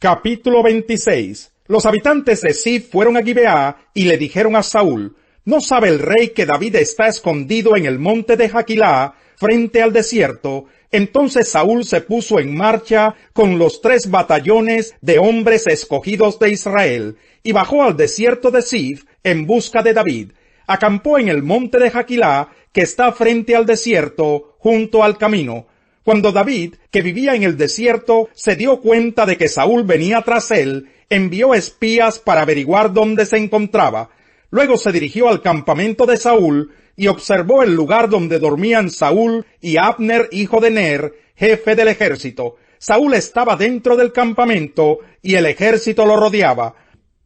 Capítulo 26. Los habitantes de Ziph fueron a Gibeá y le dijeron a Saúl: ¿No sabe el rey que David está escondido en el monte de Jaquilá, frente al desierto? Entonces Saúl se puso en marcha con los 3 batallones de hombres escogidos de Israel, y bajó al desierto de Ziph en busca de David. Acampó en el monte de Jaquilá, que está frente al desierto, junto al camino. Cuando David, que vivía en el desierto, se dio cuenta de que Saúl venía tras él, envió espías para averiguar dónde se encontraba. Luego se dirigió al campamento de Saúl y observó el lugar donde dormían Saúl y Abner, hijo de Ner, jefe del ejército. Saúl estaba dentro del campamento y el ejército lo rodeaba.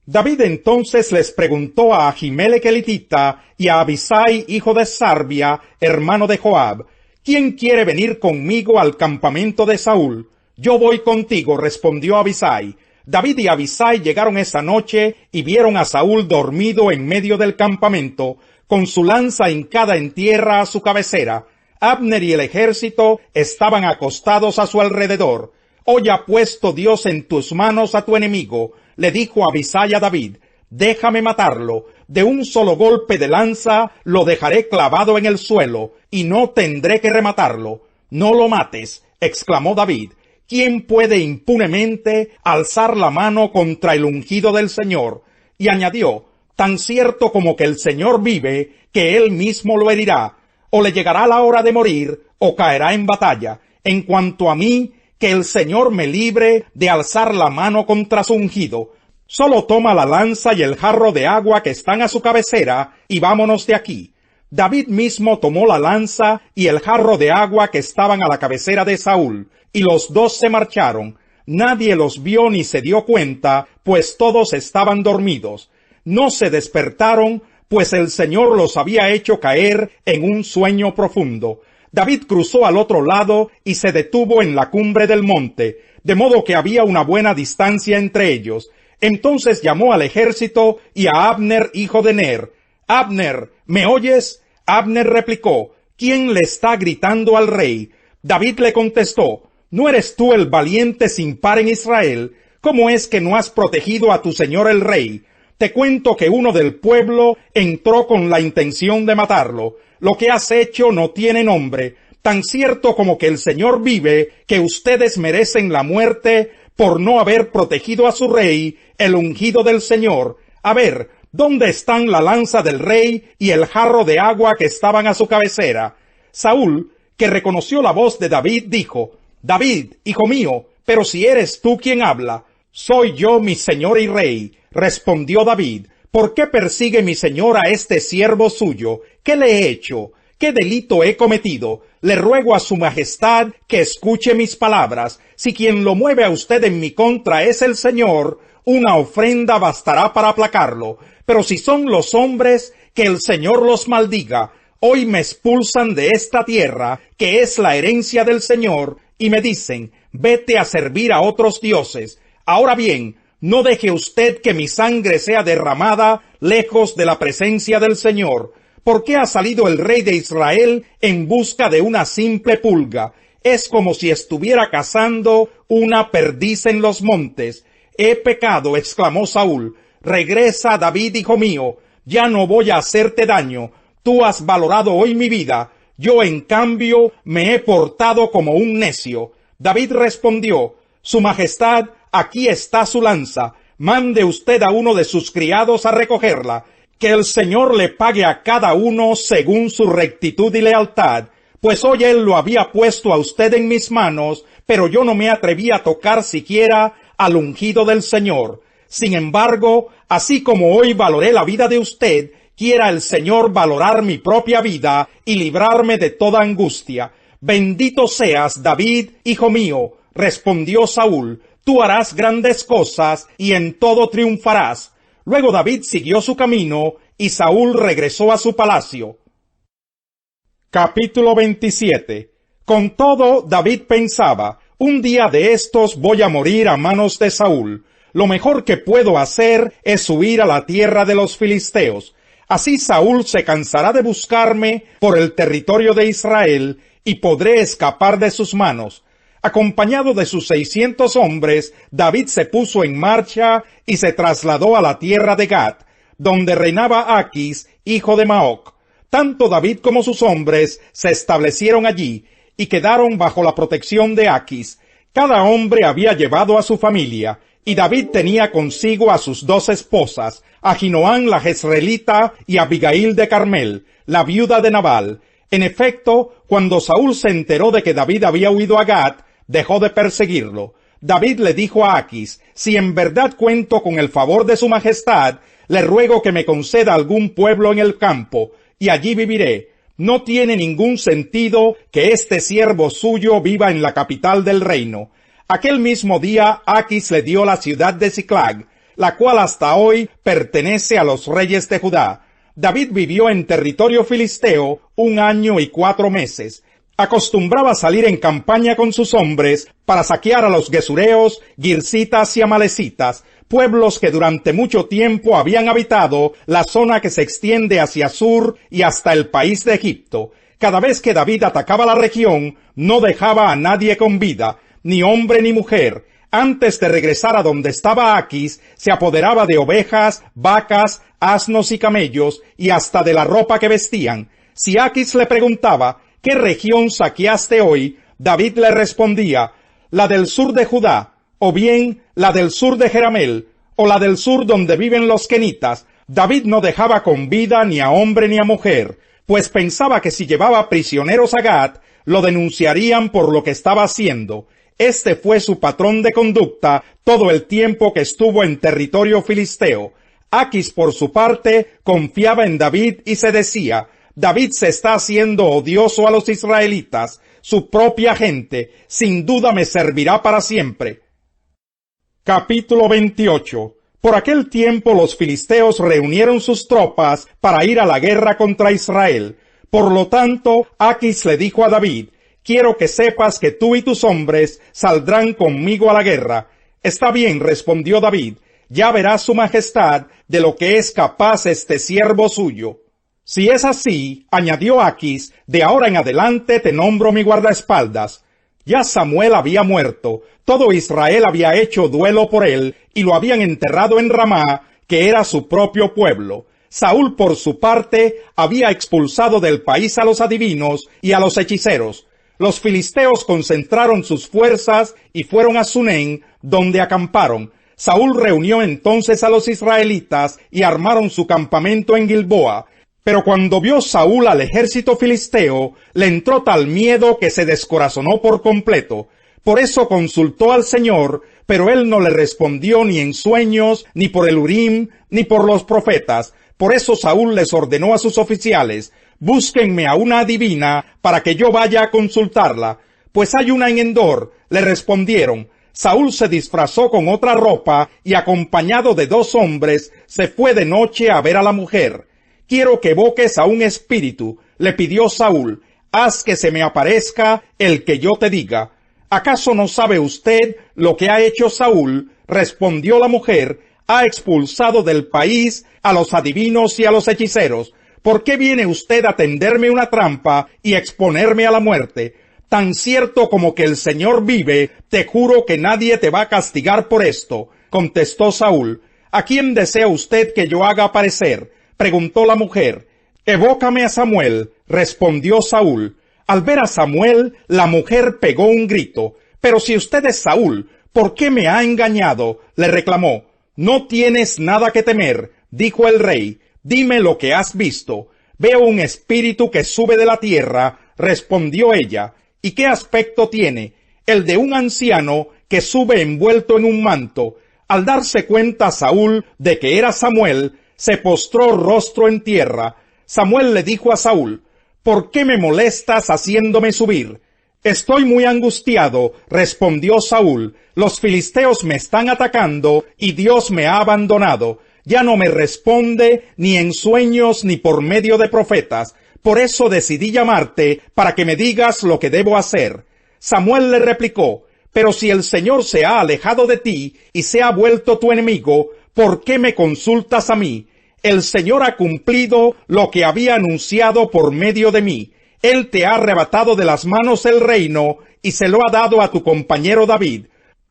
David entonces les preguntó a Ahimelech elitita y a Abisai, hijo de Sarbia, hermano de Joab: ¿Quién quiere venir conmigo al campamento de Saúl? Yo voy contigo, respondió Abisai. David y Abisai llegaron esa noche y vieron a Saúl dormido en medio del campamento, con su lanza hincada en tierra a su cabecera. Abner y el ejército estaban acostados a su alrededor. Hoy ha puesto Dios en tus manos a tu enemigo, le dijo Abisai a David. Déjame matarlo. De un solo golpe de lanza lo dejaré clavado en el suelo, y no tendré que rematarlo. No lo mates, exclamó David. ¿Quién puede impunemente alzar la mano contra el ungido del Señor? Y añadió: tan cierto como que el Señor vive, que él mismo lo herirá. O le llegará la hora de morir, o caerá en batalla. En cuanto a mí, que el Señor me libre de alzar la mano contra su ungido. Solo toma la lanza y el jarro de agua que están a su cabecera, y vámonos de aquí. David mismo tomó la lanza y el jarro de agua que estaban a la cabecera de Saúl, y los 2 se marcharon. Nadie los vio ni se dio cuenta, pues todos estaban dormidos. No se despertaron, pues el Señor los había hecho caer en un sueño profundo. David cruzó al otro lado y se detuvo en la cumbre del monte, de modo que había una buena distancia entre ellos. Entonces llamó al ejército y a Abner, hijo de Ner. Abner, ¿me oyes? Abner replicó: ¿quién le está gritando al rey? David le contestó: ¿no eres tú el valiente sin par en Israel? ¿Cómo es que no has protegido a tu señor el rey? Te cuento que uno del pueblo entró con la intención de matarlo. Lo que has hecho no tiene nombre. Tan cierto como que el Señor vive, que ustedes merecen la muerte por no haber protegido a su rey, el ungido del Señor. A ver, ¿dónde están la lanza del rey y el jarro de agua que estaban a su cabecera? Saúl, que reconoció la voz de David, dijo: David, hijo mío, pero si eres tú quien habla. Soy yo, mi señor y rey, respondió David. ¿Por qué persigue mi señor a este siervo suyo? ¿Qué le he hecho? ¿Qué delito he cometido? Le ruego a su majestad que escuche mis palabras. Si quien lo mueve a usted en mi contra es el Señor, una ofrenda bastará para aplacarlo. Pero si son los hombres, que el Señor los maldiga. Hoy me expulsan de esta tierra, que es la herencia del Señor, y me dicen: vete a servir a otros dioses. Ahora bien, no deje usted que mi sangre sea derramada lejos de la presencia del Señor. ¿Por qué ha salido el rey de Israel en busca de una simple pulga? Es como si estuviera cazando una perdiz en los montes. He pecado, exclamó Saúl. Regresa, David, hijo mío. Ya no voy a hacerte daño. Tú has valorado hoy mi vida. Yo, en cambio, me he portado como un necio. David respondió: Su Majestad, aquí está su lanza. Mande usted a uno de sus criados a recogerla. Que el Señor le pague a cada uno según su rectitud y lealtad. Pues hoy él lo había puesto a usted en mis manos, pero yo no me atreví a tocar siquiera al ungido del Señor. Sin embargo, así como hoy valoré la vida de usted, quiera el Señor valorar mi propia vida y librarme de toda angustia. Bendito seas, David, hijo mío, respondió Saúl. Tú harás grandes cosas y en todo triunfarás. Luego David siguió su camino y Saúl regresó a su palacio. Capítulo 27. Con todo, David pensaba: un día de estos voy a morir a manos de Saúl. Lo mejor que puedo hacer es huir a la tierra de los filisteos. Así Saúl se cansará de buscarme por el territorio de Israel y podré escapar de sus manos. Acompañado de sus 600 hombres, David se puso en marcha y se trasladó a la tierra de Gad, donde reinaba Aquis, hijo de Maoc. Tanto David como sus hombres se establecieron allí y quedaron bajo la protección de Aquis. Cada hombre había llevado a su familia, y David tenía consigo a sus 2 esposas, Ahinoam la Jezreelita y Abigail de Carmel, la viuda de Nabal. En efecto, cuando Saúl se enteró de que David había huido a Gad, dejó de perseguirlo. David le dijo a Aquis: si en verdad cuento con el favor de su majestad, le ruego que me conceda algún pueblo en el campo, y allí viviré. No tiene ningún sentido que este siervo suyo viva en la capital del reino. Aquel mismo día Aquis le dio la ciudad de Siclag, la cual hasta hoy pertenece a los reyes de Judá. David vivió en territorio filisteo 1 año y 4 meses. Acostumbraba salir en campaña con sus hombres para saquear a los gesureos, girsitas y amalecitas, pueblos que durante mucho tiempo habían habitado la zona que se extiende hacia sur y hasta el país de Egipto. Cada vez que David atacaba la región, no dejaba a nadie con vida, ni hombre ni mujer. Antes de regresar a donde estaba Aquis, se apoderaba de ovejas, vacas, asnos y camellos, y hasta de la ropa que vestían. Si Aquis le preguntaba: ¿qué región saqueaste hoy?, David le respondía: la del sur de Judá, o bien la del sur de Jeramel, o la del sur donde viven los kenitas. David no dejaba con vida ni a hombre ni a mujer, pues pensaba que si llevaba prisioneros a Gad, lo denunciarían por lo que estaba haciendo. Este fue su patrón de conducta todo el tiempo que estuvo en territorio filisteo. Aquis, por su parte, confiaba en David y se decía: David se está haciendo odioso a los israelitas, su propia gente, sin duda me servirá para siempre. Capítulo 28. Por aquel tiempo los filisteos reunieron sus tropas para ir a la guerra contra Israel. Por lo tanto, Aquis le dijo a David: quiero que sepas que tú y tus hombres saldrán conmigo a la guerra. Está bien, respondió David, ya verá su majestad de lo que es capaz este siervo suyo. Si es así, añadió Aquis, de ahora en adelante te nombro mi guardaespaldas. Ya Samuel había muerto, todo Israel había hecho duelo por él, y lo habían enterrado en Ramá, que era su propio pueblo. Saúl, por su parte, había expulsado del país a los adivinos y a los hechiceros. Los filisteos concentraron sus fuerzas y fueron a Sunén, donde acamparon. Saúl reunió entonces a los israelitas y armaron su campamento en Gilboa. Pero cuando vio Saúl al ejército filisteo, le entró tal miedo que se descorazonó por completo. Por eso consultó al Señor, pero él no le respondió ni en sueños, ni por el Urim, ni por los profetas. Por eso Saúl les ordenó a sus oficiales: búsquenme a una adivina para que yo vaya a consultarla. Pues hay una en Endor, le respondieron. Saúl se disfrazó con otra ropa y acompañado de 2 hombres se fue de noche a ver a la mujer. Quiero que evoques a un espíritu, le pidió Saúl. Haz que se me aparezca el que yo te diga. ¿Acaso no sabe usted lo que ha hecho Saúl? Respondió la mujer. Ha expulsado del país a los adivinos y a los hechiceros. ¿Por qué viene usted a tenderme una trampa y exponerme a la muerte? Tan cierto como que el Señor vive, te juro que nadie te va a castigar por esto, contestó Saúl. ¿A quién desea usted que yo haga aparecer?, preguntó la mujer. Evócame a Samuel, respondió Saúl. Al ver a Samuel, la mujer pegó un grito. Pero si usted es Saúl, ¿por qué me ha engañado?, le reclamó. No tienes nada que temer, dijo el rey. Dime lo que has visto. Veo un espíritu que sube de la tierra, respondió ella. ¿Y qué aspecto tiene? El de un anciano que sube envuelto en un manto. Al darse cuenta Saúl de que era Samuel, se postró rostro en tierra. Samuel le dijo a Saúl: ¿por qué me molestas haciéndome subir? Estoy muy angustiado, respondió Saúl. Los filisteos me están atacando y Dios me ha abandonado. Ya no me responde ni en sueños ni por medio de profetas. Por eso decidí llamarte para que me digas lo que debo hacer. Samuel le replicó: pero si el Señor se ha alejado de ti y se ha vuelto tu enemigo, ¿por qué me consultas a mí? El Señor ha cumplido lo que había anunciado por medio de mí. Él te ha arrebatado de las manos el reino y se lo ha dado a tu compañero David.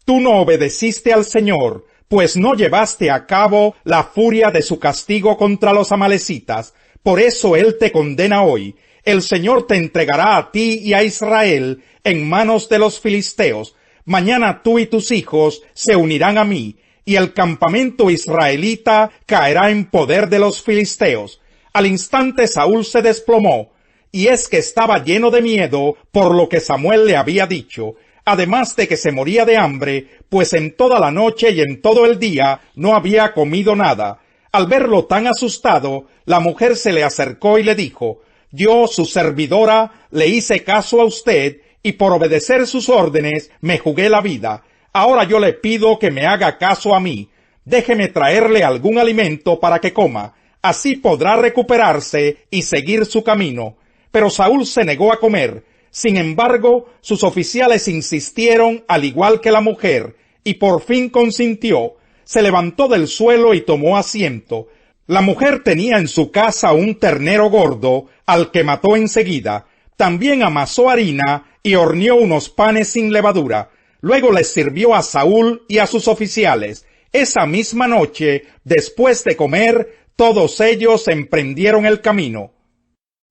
Tú no obedeciste al Señor, pues no llevaste a cabo la furia de su castigo contra los amalecitas. Por eso Él te condena hoy. El Señor te entregará a ti y a Israel en manos de los filisteos. Mañana tú y tus hijos se unirán a mí, y el campamento israelita caerá en poder de los filisteos. Al instante Saúl se desplomó, y es que estaba lleno de miedo por lo que Samuel le había dicho, además de que se moría de hambre, pues en toda la noche y en todo el día no había comido nada. Al verlo tan asustado, la mujer se le acercó y le dijo: yo, su servidora, le hice caso a usted, y por obedecer sus órdenes me jugué la vida. Ahora yo le pido que me haga caso a mí. Déjeme traerle algún alimento para que coma. Así podrá recuperarse y seguir su camino. Pero Saúl se negó a comer. Sin embargo, sus oficiales insistieron, al igual que la mujer, y por fin consintió. Se levantó del suelo y tomó asiento. La mujer tenía en su casa un ternero gordo, al que mató enseguida. También amasó harina y horneó unos panes sin levadura. Luego les sirvió a Saúl y a sus oficiales. Esa misma noche, después de comer, todos ellos emprendieron el camino.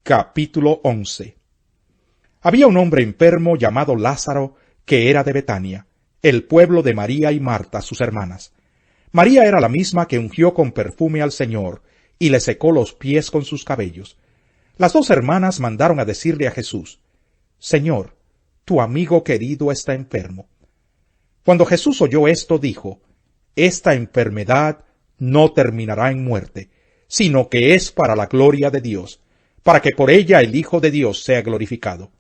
Capítulo 11. Había un hombre enfermo llamado Lázaro, que era de Betania, el pueblo de María y Marta, sus hermanas. María era la misma que ungió con perfume al Señor, y le secó los pies con sus cabellos. Las dos hermanas mandaron a decirle a Jesús: Señor, tu amigo querido está enfermo. Cuando Jesús oyó esto, dijo: esta enfermedad no terminará en muerte, sino que es para la gloria de Dios, para que por ella el Hijo de Dios sea glorificado.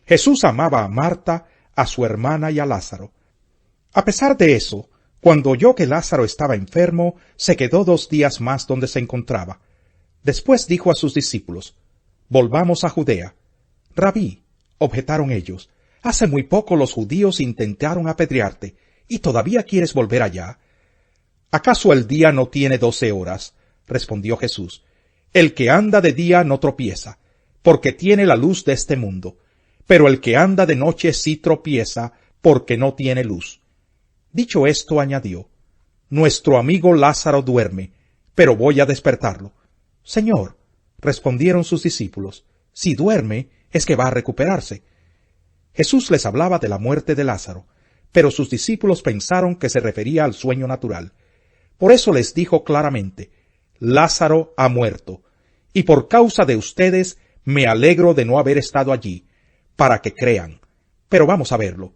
Jesús amaba a Marta, a su hermana y a Lázaro. A pesar de eso, cuando oyó que Lázaro estaba enfermo, se quedó 2 días más donde se encontraba. Después dijo a sus discípulos: volvamos a Judea. Rabí, objetaron ellos, hace muy poco los judíos intentaron apedrearte, ¿y todavía quieres volver allá? ¿Acaso el día no tiene 12 horas? Respondió Jesús. El que anda de día no tropieza, porque tiene la luz de este mundo, pero el que anda de noche sí tropieza, porque no tiene luz. Dicho esto, añadió: nuestro amigo Lázaro duerme, pero voy a despertarlo. Señor, respondieron sus discípulos, si duerme, es que va a recuperarse. Jesús les hablaba de la muerte de Lázaro, pero sus discípulos pensaron que se refería al sueño natural. Por eso les dijo claramente: Lázaro ha muerto, y por causa de ustedes me alegro de no haber estado allí, para que crean. Pero vamos a verlo.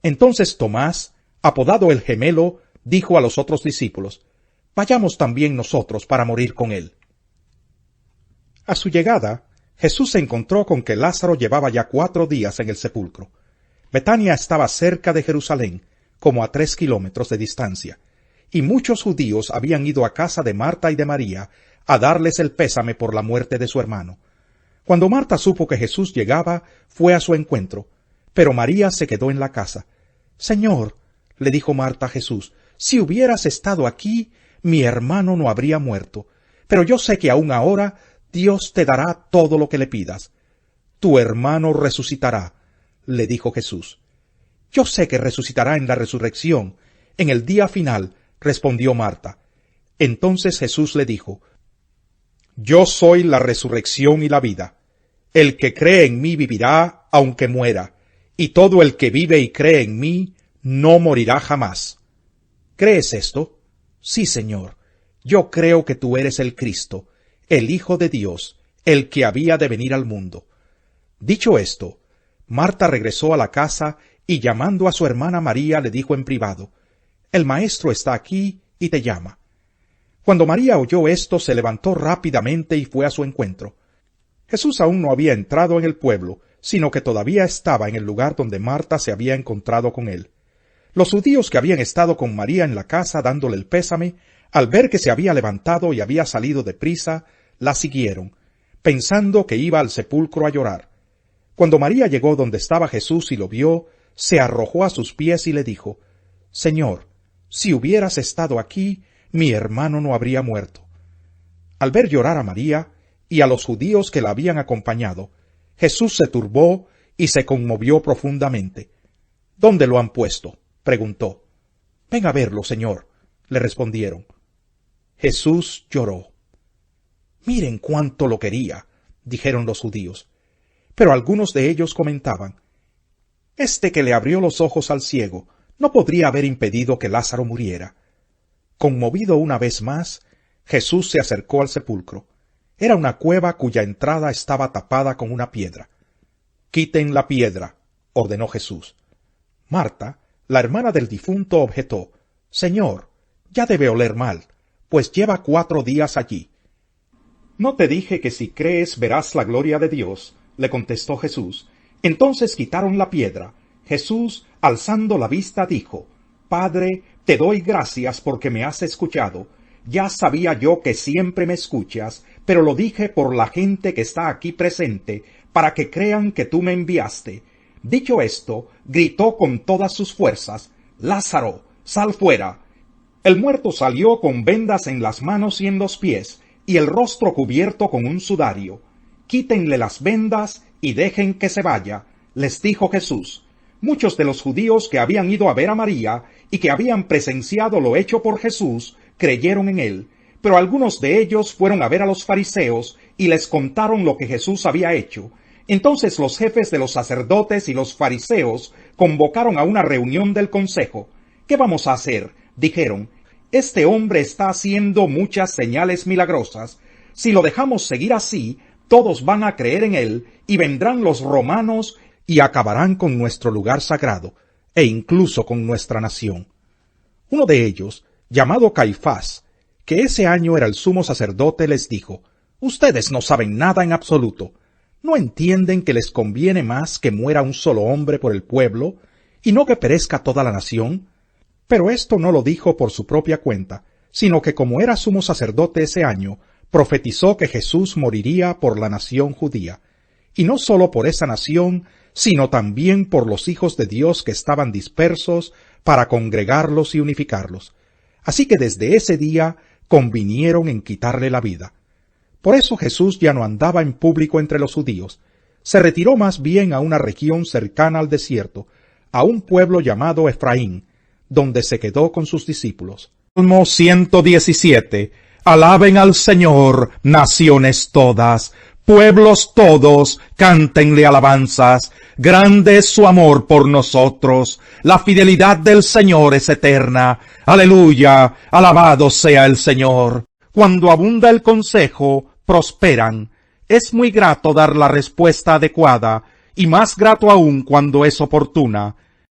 Entonces Tomás, apodado el Gemelo, dijo a los otros discípulos: vayamos también nosotros para morir con él. A su llegada, Jesús se encontró con que Lázaro llevaba ya 4 días en el sepulcro. Betania estaba cerca de Jerusalén, como a 3 kilómetros de distancia, y muchos judíos habían ido a casa de Marta y de María a darles el pésame por la muerte de su hermano. Cuando Marta supo que Jesús llegaba, fue a su encuentro, pero María se quedó en la casa. Señor, le dijo Marta a Jesús, si hubieras estado aquí, mi hermano no habría muerto, pero yo sé que aún ahora Dios te dará todo lo que le pidas. Tu hermano resucitará, le dijo Jesús. Yo sé que resucitará en la resurrección, en el día final, respondió Marta. Entonces Jesús le dijo: yo soy la resurrección y la vida. El que cree en mí vivirá aunque muera, y todo el que vive y cree en mí no morirá jamás. ¿Crees esto? Sí, Señor. Yo creo que tú eres el Cristo, el Hijo de Dios, el que había de venir al mundo. Dicho esto, Marta regresó a la casa y llamando a su hermana María le dijo en privado: el maestro está aquí y te llama. Cuando María oyó esto, se levantó rápidamente y fue a su encuentro. Jesús aún no había entrado en el pueblo, sino que todavía estaba en el lugar donde Marta se había encontrado con él. Los judíos que habían estado con María en la casa dándole el pésame, al ver que se había levantado y había salido deprisa, la siguieron, pensando que iba al sepulcro a llorar. Cuando María llegó donde estaba Jesús y lo vio, se arrojó a sus pies y le dijo: Señor, si hubieras estado aquí, mi hermano no habría muerto. Al ver llorar a María y a los judíos que la habían acompañado, Jesús se turbó y se conmovió profundamente. —¿Dónde lo han puesto? —preguntó. —Ven a verlo, Señor —le respondieron. Jesús lloró. —Miren cuánto lo quería —dijeron los judíos. Pero algunos de ellos comentaban: Este que le abrió los ojos al ciego no podría haber impedido que Lázaro muriera. Conmovido una vez más, Jesús se acercó al sepulcro. Era una cueva cuya entrada estaba tapada con una piedra. —Quiten la piedra —ordenó Jesús. Marta, la hermana del difunto, objetó: —Señor, ya debe oler mal, pues lleva 4 días allí. —¿No te dije que si crees verás la gloria de Dios? —le contestó Jesús. Entonces quitaron la piedra. Jesús, alzando la vista, dijo: Padre, te doy gracias porque me has escuchado. Ya sabía yo que siempre me escuchas, pero lo dije por la gente que está aquí presente, para que crean que tú me enviaste. Dicho esto, gritó con todas sus fuerzas: Lázaro, sal fuera. El muerto salió con vendas en las manos y en los pies, y el rostro cubierto con un sudario. Quítenle las vendas y dejen que se vaya, les dijo Jesús. Muchos de los judíos que habían ido a ver a María y que habían presenciado lo hecho por Jesús creyeron en él, pero algunos de ellos fueron a ver a los fariseos y les contaron lo que Jesús había hecho. Entonces los jefes de los sacerdotes y los fariseos convocaron a una reunión del consejo. ¿Qué vamos a hacer?, dijeron. Este hombre está haciendo muchas señales milagrosas. Si lo dejamos seguir así, todos van a creer en él, y vendrán los romanos y acabarán con nuestro lugar sagrado, e incluso con nuestra nación. Uno de ellos, llamado Caifás, que ese año era el sumo sacerdote, les dijo: Ustedes no saben nada en absoluto. ¿No entienden que les conviene más que muera un solo hombre por el pueblo, y no que perezca toda la nación? Pero esto no lo dijo por su propia cuenta, sino que como era sumo sacerdote ese año, profetizó que Jesús moriría por la nación judía, y no sólo por esa nación, sino también por los hijos de Dios que estaban dispersos, para congregarlos y unificarlos. Así que desde ese día convinieron en quitarle la vida. Por eso Jesús ya no andaba en público entre los judíos. Se retiró más bien a una región cercana al desierto, a un pueblo llamado Efraín, donde se quedó con sus discípulos. Salmo 117. Alaben al Señor, naciones todas, pueblos todos, cántenle alabanzas. Grande es su amor por nosotros, la fidelidad del Señor es eterna. Aleluya, alabado sea el Señor. Cuando abunda el consejo, prosperan. Es muy grato dar la respuesta adecuada, y más grato aún cuando es oportuna.